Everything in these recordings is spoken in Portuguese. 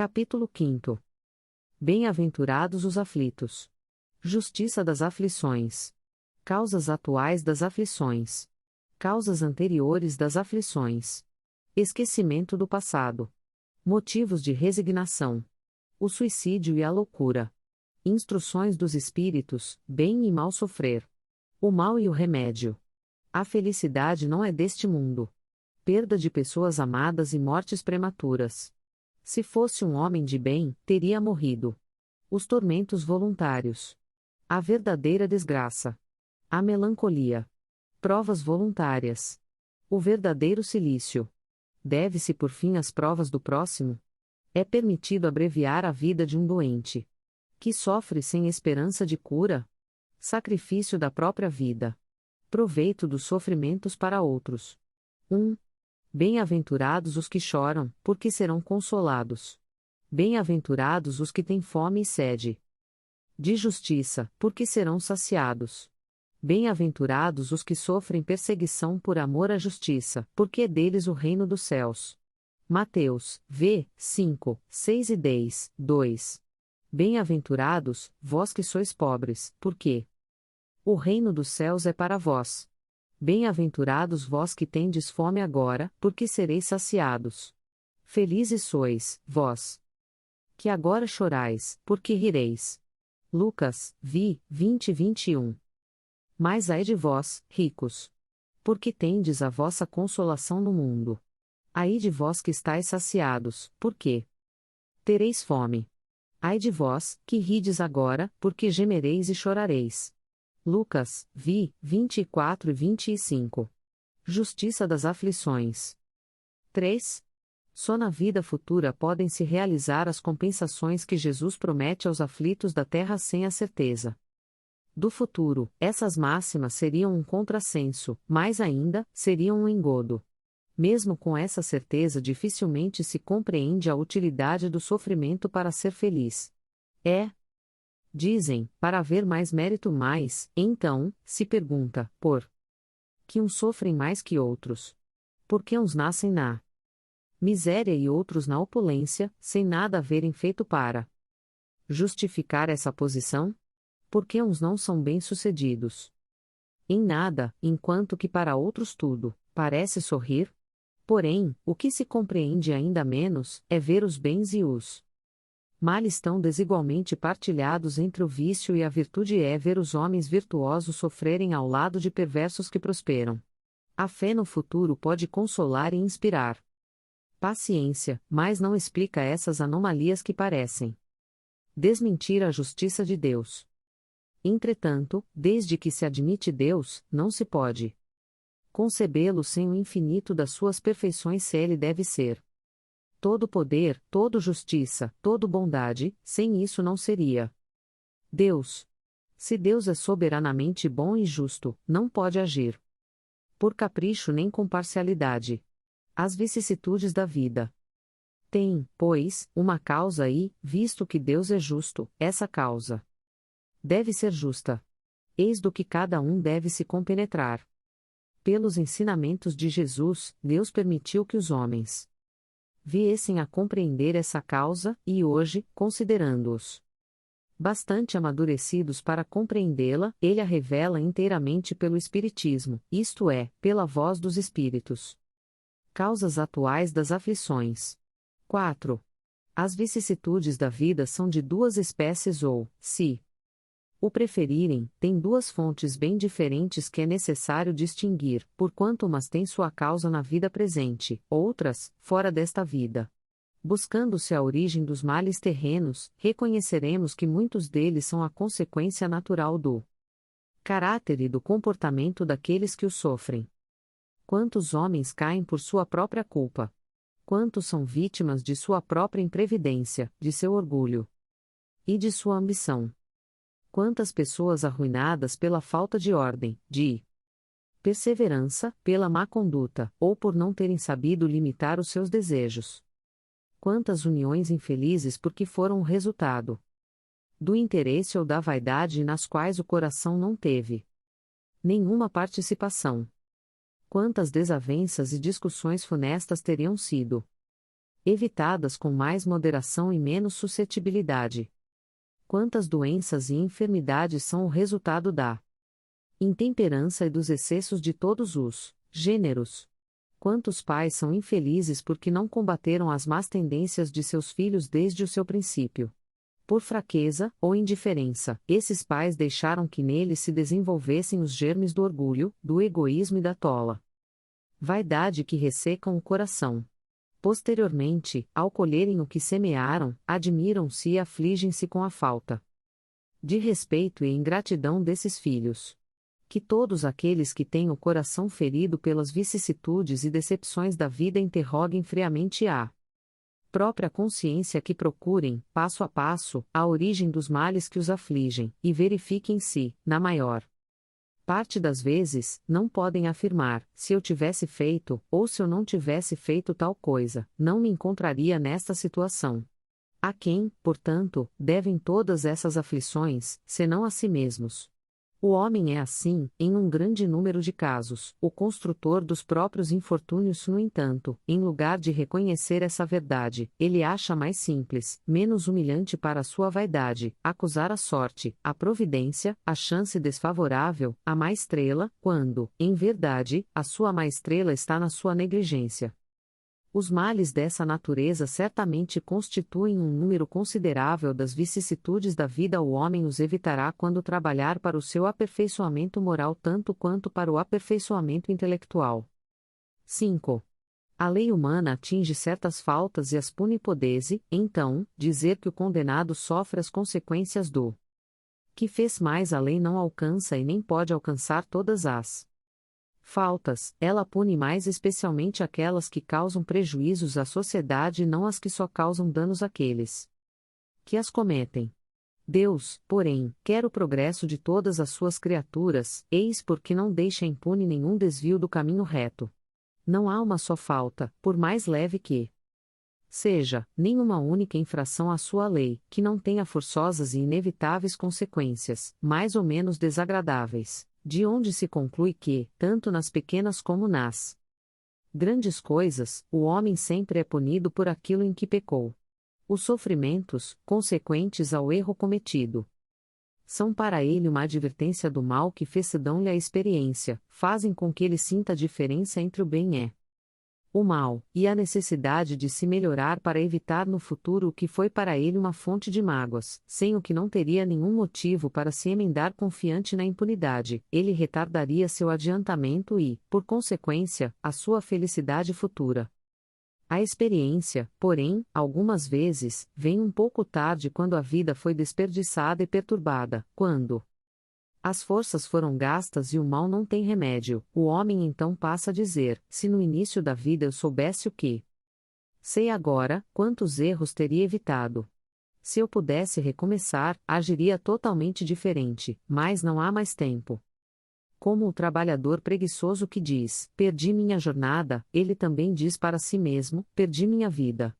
Capítulo 5. Bem-aventurados os aflitos. Justiça das aflições. Causas atuais das aflições. Causas anteriores das aflições. Esquecimento do passado. Motivos de resignação. O suicídio e a loucura. Instruções dos espíritos, bem e mal sofrer. O mal e o remédio. A felicidade não é deste mundo. Perda de pessoas amadas e mortes prematuras. Se fosse um homem de bem, teria morrido. Os tormentos voluntários. A verdadeira desgraça. A melancolia. Provas voluntárias. O verdadeiro cilício. Deve-se por fim às provas do próximo? É permitido abreviar a vida de um doente que sofre sem esperança de cura? Sacrifício da própria vida. Proveito dos sofrimentos para outros. 1. Bem-aventurados os que choram, porque serão consolados. Bem-aventurados os que têm fome e sede de justiça, porque serão saciados. Bem-aventurados os que sofrem perseguição por amor à justiça, porque é deles o reino dos céus. Mateus, v. 5, 6 e 10, 2. Bem-aventurados, vós que sois pobres, porque o reino dos céus é para vós. Bem-aventurados vós que tendes fome agora, porque sereis saciados. Felizes sois, vós que agora chorais, porque rireis. Lucas, vi, 20 e 21. Mas ai de vós, ricos, porque tendes a vossa consolação no mundo. Ai de vós que estáis saciados, porque tereis fome. Ai de vós, que rides agora, porque gemereis e chorareis. Lucas, vi, 24 e 25. Justiça das aflições. 3. Só na vida futura podem se realizar as compensações que Jesus promete aos aflitos da terra sem a certeza do futuro. Essas máximas seriam um contrassenso, mais ainda, seriam um engodo. Mesmo com essa certeza, dificilmente se compreende a utilidade do sofrimento para ser feliz. Dizem, para haver mais mérito mais, então, se pergunta, por que uns sofrem mais que outros? Porque uns nascem na miséria e outros na opulência, sem nada haverem feito para justificar essa posição? Porque uns não são bem-sucedidos em nada, enquanto que para outros tudo parece sorrir? Porém, o que se compreende ainda menos, é ver os bens e os males tão desigualmente partilhados entre o vício e a virtude, é ver os homens virtuosos sofrerem ao lado de perversos que prosperam. A fé no futuro pode consolar e inspirar paciência, mas não explica essas anomalias que parecem desmentir a justiça de Deus. Entretanto, desde que se admite Deus, não se pode concebê-lo sem o infinito das suas perfeições, se ele deve ser todo poder, todo justiça, todo bondade, sem isso não seria Deus. Se Deus é soberanamente bom e justo, não pode agir por capricho nem com parcialidade. As vicissitudes da vida têm, pois, uma causa e, visto que Deus é justo, essa causa deve ser justa. Eis do que cada um deve se compenetrar. Pelos ensinamentos de Jesus, Deus permitiu que os homens viessem a compreender essa causa, e hoje, considerando-os bastante amadurecidos para compreendê-la, ele a revela inteiramente pelo Espiritismo, isto é, pela voz dos Espíritos. Causas atuais das aflições. 4. As vicissitudes da vida são de duas espécies ou, se o preferirem, têm duas fontes bem diferentes que é necessário distinguir, porquanto umas têm sua causa na vida presente, outras, fora desta vida. Buscando-se a origem dos males terrenos, reconheceremos que muitos deles são a consequência natural do caráter e do comportamento daqueles que os sofrem. Quantos homens caem por sua própria culpa? Quantos são vítimas de sua própria imprevidência, de seu orgulho e de sua ambição? Quantas pessoas arruinadas pela falta de ordem, de perseverança, pela má conduta, ou por não terem sabido limitar os seus desejos? Quantas uniões infelizes porque foram o resultado do interesse ou da vaidade nas quais o coração não teve nenhuma participação? Quantas desavenças e discussões funestas teriam sido evitadas com mais moderação e menos suscetibilidade. Quantas doenças e enfermidades são o resultado da intemperança e dos excessos de todos os gêneros. Quantos pais são infelizes porque não combateram as más tendências de seus filhos desde o seu princípio? Por fraqueza ou indiferença, esses pais deixaram que neles se desenvolvessem os germes do orgulho, do egoísmo e da tola vaidade que ressecam o coração. Posteriormente, ao colherem o que semearam, admiram-se e afligem-se com a falta de respeito e ingratidão desses filhos. Que todos aqueles que têm o coração ferido pelas vicissitudes e decepções da vida interroguem friamente a própria consciência, que procurem, passo a passo, a origem dos males que os afligem, e verifiquem se, na maior parte das vezes, não podem afirmar: se eu tivesse feito, ou se eu não tivesse feito tal coisa, não me encontraria nesta situação. A quem, portanto, devem todas essas aflições, senão a si mesmos? O homem é assim, em um grande número de casos, o construtor dos próprios infortúnios. No entanto, em lugar de reconhecer essa verdade, ele acha mais simples, menos humilhante para a sua vaidade, acusar a sorte, a providência, a chance desfavorável, a má estrela, quando, em verdade, a sua má estrela está na sua negligência. Os males dessa natureza certamente constituem um número considerável das vicissitudes da vida. O homem os evitará quando trabalhar para o seu aperfeiçoamento moral tanto quanto para o aperfeiçoamento intelectual. 5. A lei humana atinge certas faltas e as pune. Pode-se, então, dizer que o condenado sofre as consequências do que fez, mas a lei não alcança e nem pode alcançar todas as faltas. Ela pune mais especialmente aquelas que causam prejuízos à sociedade e não as que só causam danos àqueles que as cometem. Deus, porém, quer o progresso de todas as suas criaturas, eis porque não deixa impune nenhum desvio do caminho reto. Não há uma só falta, por mais leve que seja, nenhuma única infração à sua lei, que não tenha forçosas e inevitáveis consequências, mais ou menos desagradáveis, de onde se conclui que, tanto nas pequenas como nas grandes coisas, o homem sempre é punido por aquilo em que pecou. Os sofrimentos, consequentes ao erro cometido, são para ele uma advertência do mal que fez, dão-lhe a experiência, fazem com que ele sinta a diferença entre o bem e o mal, e a necessidade de se melhorar para evitar no futuro o que foi para ele uma fonte de mágoas, sem o que não teria nenhum motivo para se emendar. Confiante na impunidade, ele retardaria seu adiantamento e, por consequência, a sua felicidade futura. A experiência, porém, algumas vezes, vem um pouco tarde, quando a vida foi desperdiçada e perturbada, quando as forças foram gastas e o mal não tem remédio. O homem então passa a dizer: se no início da vida eu soubesse o que sei agora, quantos erros teria evitado. Se eu pudesse recomeçar, agiria totalmente diferente, mas não há mais tempo. Como o trabalhador preguiçoso que diz: perdi minha jornada, ele também diz para si mesmo: perdi minha vida.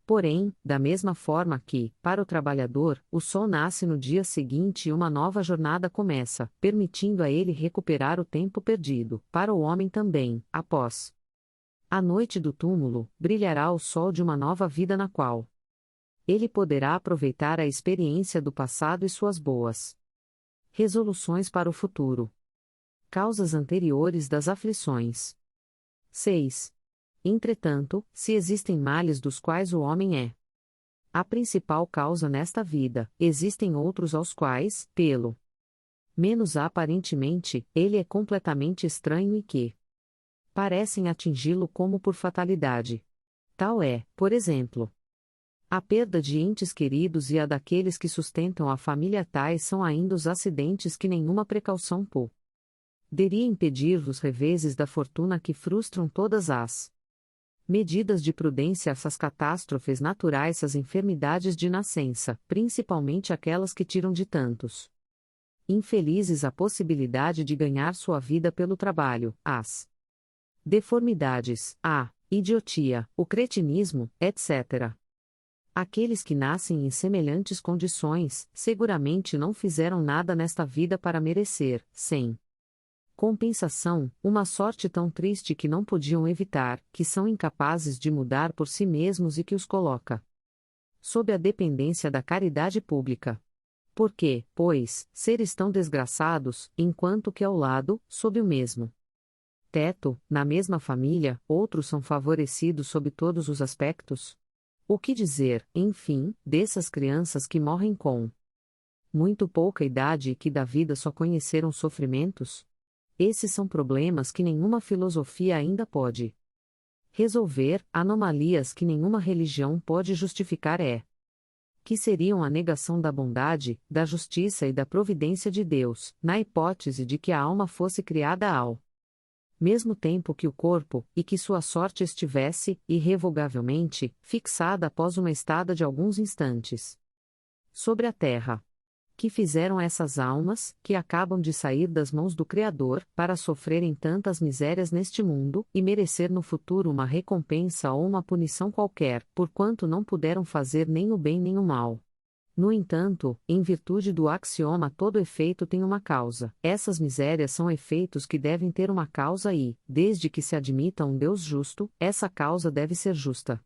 Porém, da mesma forma que, para o trabalhador, o sol nasce no dia seguinte e uma nova jornada começa, permitindo a ele recuperar o tempo perdido, para o homem também, após a noite do túmulo, brilhará o sol de uma nova vida na qual ele poderá aproveitar a experiência do passado e suas boas resoluções para o futuro. Causas anteriores das aflições. 6. Entretanto, se existem males dos quais o homem é a principal causa nesta vida, existem outros aos quais, pelo menos aparentemente, ele é completamente estranho e que parecem atingi-lo como por fatalidade. Tal é, por exemplo, a perda de entes queridos e a daqueles que sustentam a família. Tais são ainda os acidentes que nenhuma precaução poderia impedir, os reveses da fortuna que frustram todas as medidas de prudência. Essas catástrofes naturais, as enfermidades de nascença, principalmente aquelas que tiram de tantos infelizes a possibilidade de ganhar sua vida pelo trabalho, as deformidades, a idiotia, o cretinismo, etc. Aqueles que nascem em semelhantes condições, seguramente não fizeram nada nesta vida para merecer, sem Compensação, uma sorte tão triste que não podiam evitar, que são incapazes de mudar por si mesmos e que os coloca sob a dependência da caridade pública. Porque, pois, seres tão desgraçados, enquanto que ao lado, sob o mesmo teto, na mesma família, outros são favorecidos sob todos os aspectos? O que dizer, enfim, dessas crianças que morrem com muito pouca idade e que da vida só conheceram sofrimentos? Esses são problemas que nenhuma filosofia ainda pode resolver, anomalias que nenhuma religião pode justificar que seriam a negação da bondade, da justiça e da providência de Deus, na hipótese de que a alma fosse criada ao mesmo tempo que o corpo, e que sua sorte estivesse, irrevogavelmente, fixada após uma estada de alguns instantes sobre a terra. Que fizeram essas almas, que acabam de sair das mãos do Criador, para sofrerem tantas misérias neste mundo, e merecer no futuro uma recompensa ou uma punição qualquer, porquanto não puderam fazer nem o bem nem o mal? No entanto, em virtude do axioma todo efeito tem uma causa, essas misérias são efeitos que devem ter uma causa e, desde que se admita um Deus justo, essa causa deve ser justa.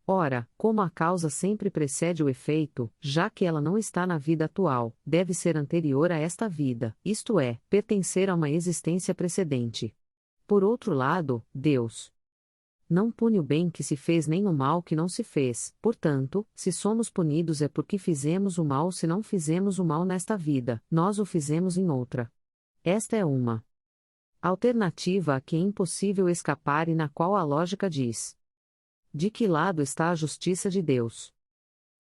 Ora, como a causa sempre precede o efeito, já que ela não está na vida atual, deve ser anterior a esta vida, isto é, pertencer a uma existência precedente. Por outro lado, Deus não pune o bem que se fez nem o mal que não se fez, portanto, se somos punidos é porque fizemos o mal. Se não fizemos o mal nesta vida, nós o fizemos em outra. Esta é uma alternativa a que é impossível escapar e na qual a lógica diz: de que lado está a justiça de Deus?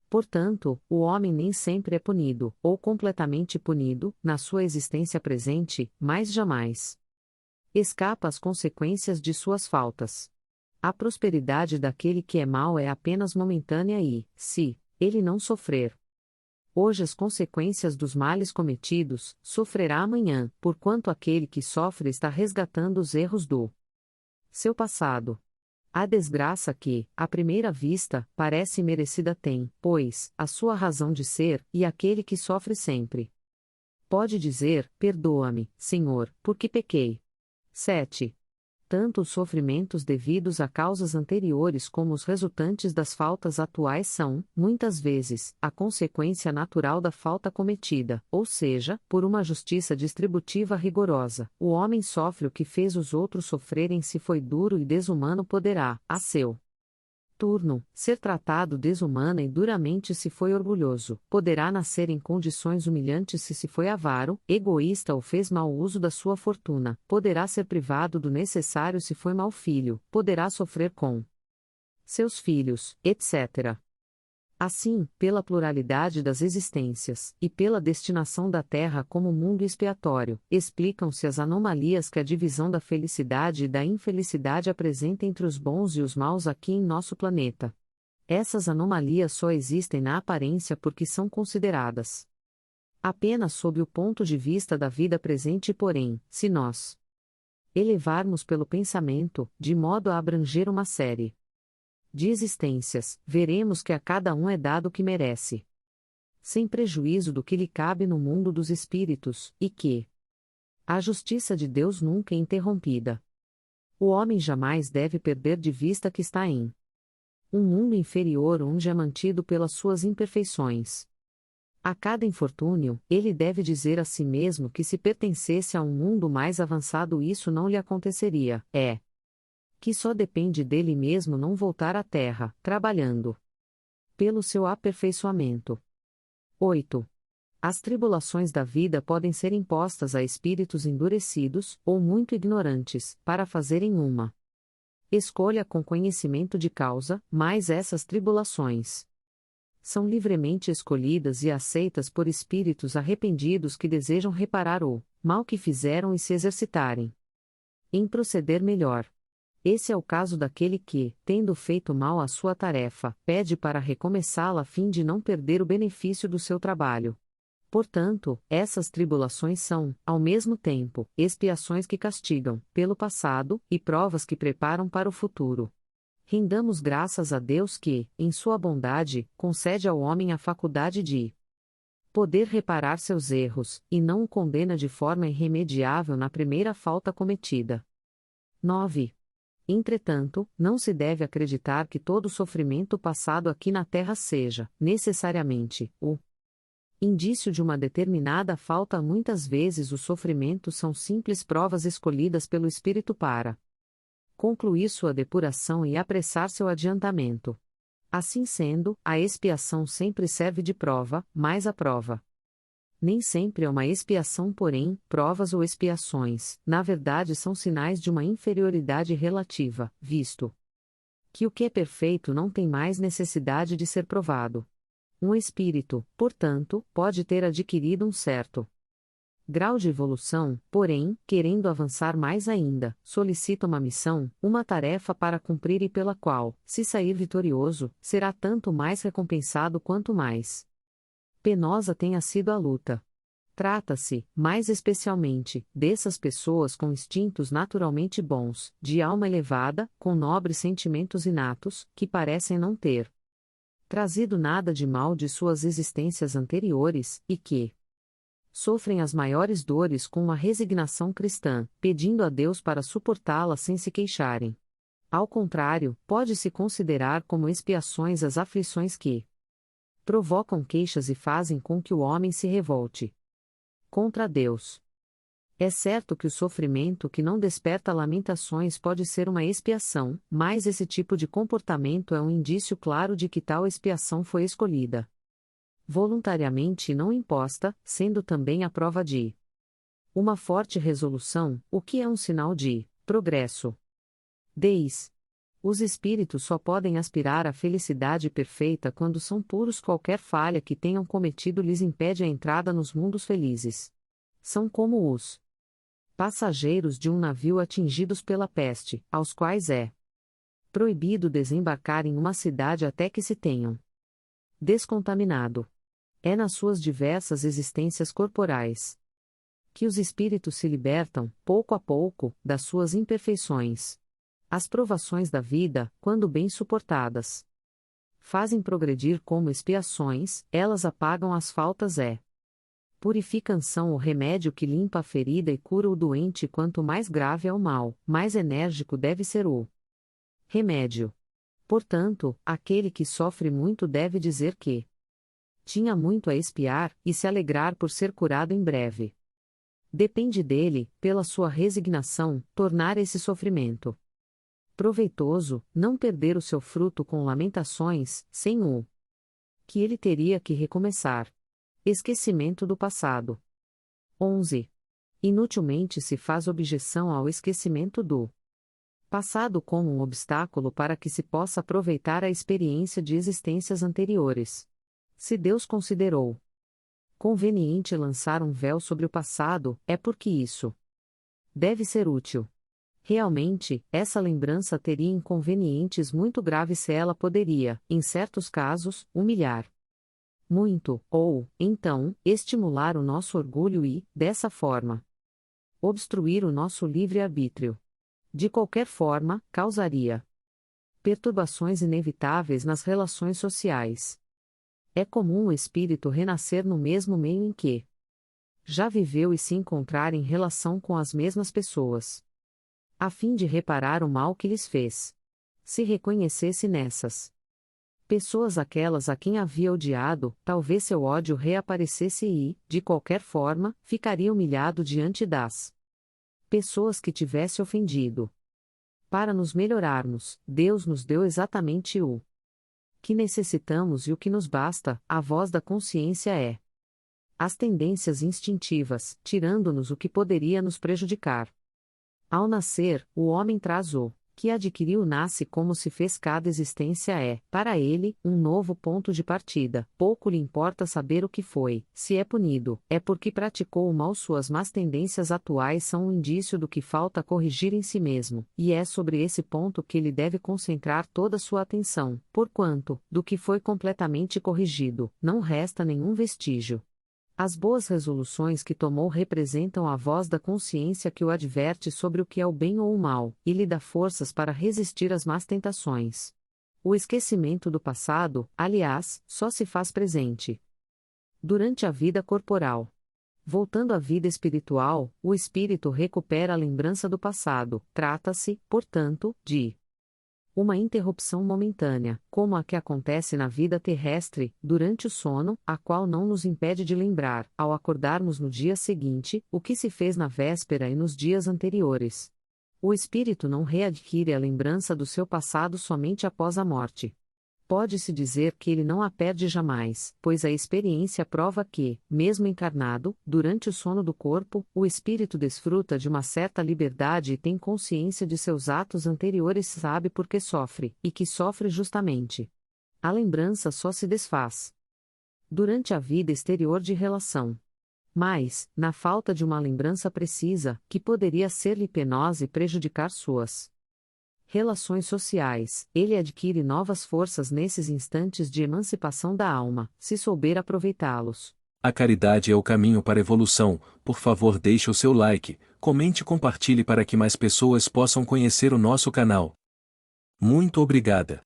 Portanto, o homem nem sempre é punido, ou completamente punido, na sua existência presente, mas jamais escapa às consequências de suas faltas. A prosperidade daquele que é mau é apenas momentânea e, se ele não sofrer hoje as consequências dos males cometidos, sofrerá amanhã, porquanto aquele que sofre está resgatando os erros do seu passado. A desgraça que, à primeira vista, parece merecida tem, pois, a sua razão de ser, e aquele que sofre sempre pode dizer: perdoa-me, Senhor, porque pequei. 7. Tanto os sofrimentos devidos a causas anteriores como os resultantes das faltas atuais são, muitas vezes, a consequência natural da falta cometida, ou seja, por uma justiça distributiva rigorosa, o homem sofre o que fez os outros sofrerem. Se foi duro e desumano, poderá, a seu turno, ser tratado desumana e duramente. Se foi orgulhoso, poderá nascer em condições humilhantes. Se foi avaro, egoísta ou fez mau uso da sua fortuna, poderá ser privado do necessário. Se foi mau filho, poderá sofrer com seus filhos, etc. Assim, pela pluralidade das existências, e pela destinação da Terra como mundo expiatório, explicam-se as anomalias que a divisão da felicidade e da infelicidade apresenta entre os bons e os maus aqui em nosso planeta. Essas anomalias só existem na aparência porque são consideradas apenas sob o ponto de vista da vida presente. Porém, se nós elevarmos pelo pensamento, de modo a abranger uma série de existências, veremos que a cada um é dado o que merece, sem prejuízo do que lhe cabe no mundo dos espíritos, e que a justiça de Deus nunca é interrompida. O homem jamais deve perder de vista que está em um mundo inferior onde é mantido pelas suas imperfeições. A cada infortúnio, ele deve dizer a si mesmo que se pertencesse a um mundo mais avançado isso não lhe aconteceria, que só depende dele mesmo não voltar à terra, trabalhando pelo seu aperfeiçoamento. 8. As tribulações da vida podem ser impostas a espíritos endurecidos, ou muito ignorantes, para fazerem uma escolha com conhecimento de causa, mas essas tribulações são livremente escolhidas e aceitas por espíritos arrependidos que desejam reparar o mal que fizeram e se exercitarem em proceder melhor. Esse é o caso daquele que, tendo feito mal à sua tarefa, pede para recomeçá-la a fim de não perder o benefício do seu trabalho. Portanto, essas tribulações são, ao mesmo tempo, expiações que castigam, pelo passado, e provas que preparam para o futuro. Rendamos graças a Deus que, em sua bondade, concede ao homem a faculdade de poder reparar seus erros, e não o condena de forma irremediável na primeira falta cometida. 9. Entretanto, não se deve acreditar que todo sofrimento passado aqui na Terra seja, necessariamente, o indício de uma determinada falta. Muitas vezes os sofrimentos são simples provas escolhidas pelo Espírito para concluir sua depuração e apressar seu adiantamento. Assim sendo, a expiação sempre serve de prova, mas a prova nem sempre é uma expiação. Porém, provas ou expiações, na verdade, são sinais de uma inferioridade relativa, visto que o que é perfeito não tem mais necessidade de ser provado. Um espírito, portanto, pode ter adquirido um certo grau de evolução, porém, querendo avançar mais ainda, solicita uma missão, uma tarefa para cumprir e pela qual, se sair vitorioso, será tanto mais recompensado quanto mais penosa tenha sido a luta. Trata-se, mais especialmente, dessas pessoas com instintos naturalmente bons, de alma elevada, com nobres sentimentos inatos, que parecem não ter trazido nada de mal de suas existências anteriores, e que sofrem as maiores dores com uma resignação cristã, pedindo a Deus para suportá-las sem se queixarem. Ao contrário, pode-se considerar como expiações as aflições que provocam queixas e fazem com que o homem se revolte contra Deus. É certo que o sofrimento que não desperta lamentações pode ser uma expiação, mas esse tipo de comportamento é um indício claro de que tal expiação foi escolhida voluntariamente e não imposta, sendo também a prova de uma forte resolução, o que é um sinal de progresso. 10. Os espíritos só podem aspirar à felicidade perfeita quando são puros. Qualquer falha que tenham cometido lhes impede a entrada nos mundos felizes. São como os passageiros de um navio atingidos pela peste, aos quais é proibido desembarcar em uma cidade até que se tenham descontaminado. É nas suas diversas existências corporais que os espíritos se libertam, pouco a pouco, das suas imperfeições. As provações da vida, quando bem suportadas, fazem progredir como expiações, elas apagam as faltas. Purificação o remédio que limpa a ferida e cura o doente. Quanto mais grave é o mal, mais enérgico deve ser o remédio. Portanto, aquele que sofre muito deve dizer que tinha muito a expiar, e se alegrar por ser curado em breve. Depende dele, pela sua resignação, tornar esse sofrimento proveitoso, não perder o seu fruto com lamentações, sem o que ele teria que recomeçar. Esquecimento do passado. 11. Inutilmente se faz objeção ao esquecimento do passado como um obstáculo para que se possa aproveitar a experiência de existências anteriores. Se Deus considerou conveniente lançar um véu sobre o passado, é porque isso deve ser útil. Realmente, essa lembrança teria inconvenientes muito graves se ela poderia, em certos casos, humilhar muito, ou, então, estimular o nosso orgulho e, dessa forma, obstruir o nosso livre-arbítrio. De qualquer forma, causaria perturbações inevitáveis nas relações sociais. É comum o espírito renascer no mesmo meio em que já viveu e se encontrar em relação com as mesmas pessoas, a fim de reparar o mal que lhes fez. Se reconhecesse nessas pessoas aquelas a quem havia odiado, talvez seu ódio reaparecesse e, de qualquer forma, ficaria humilhado diante das pessoas que tivesse ofendido. Para nos melhorarmos, Deus nos deu exatamente o que necessitamos e o que nos basta. A voz da consciência é as tendências instintivas, tirando-nos o que poderia nos prejudicar. Ao nascer, o homem traz o que adquiriu. Nasce como se fez. Cada existência é, para ele, um novo ponto de partida. Pouco lhe importa saber o que foi. Se é punido, é porque praticou o mal. Suas más tendências atuais são um indício do que falta corrigir em si mesmo, e é sobre esse ponto que ele deve concentrar toda sua atenção, porquanto, do que foi completamente corrigido, não resta nenhum vestígio. As boas resoluções que tomou representam a voz da consciência que o adverte sobre o que é o bem ou o mal, e lhe dá forças para resistir às más tentações. O esquecimento do passado, aliás, só se faz presente Durante a vida corporal. Voltando à vida espiritual, o espírito recupera a lembrança do passado. Trata-se, portanto, de uma interrupção momentânea, como a que acontece na vida terrestre, durante o sono, a qual não nos impede de lembrar, ao acordarmos no dia seguinte, o que se fez na véspera e nos dias anteriores. O espírito não readquire a lembrança do seu passado somente após a morte. Pode-se dizer que ele não a perde jamais, pois a experiência prova que, mesmo encarnado, durante o sono do corpo, o espírito desfruta de uma certa liberdade e tem consciência de seus atos anteriores, sabe por que sofre, e que sofre justamente. A lembrança só se desfaz durante a vida exterior de relação. Mas, na falta de uma lembrança precisa, que poderia ser-lhe penosa e prejudicar suas relações sociais, ele adquire novas forças nesses instantes de emancipação da alma, se souber aproveitá-los. A caridade é o caminho para a evolução. Por favor, deixe o seu like, comente e compartilhe para que mais pessoas possam conhecer o nosso canal. Muito obrigada.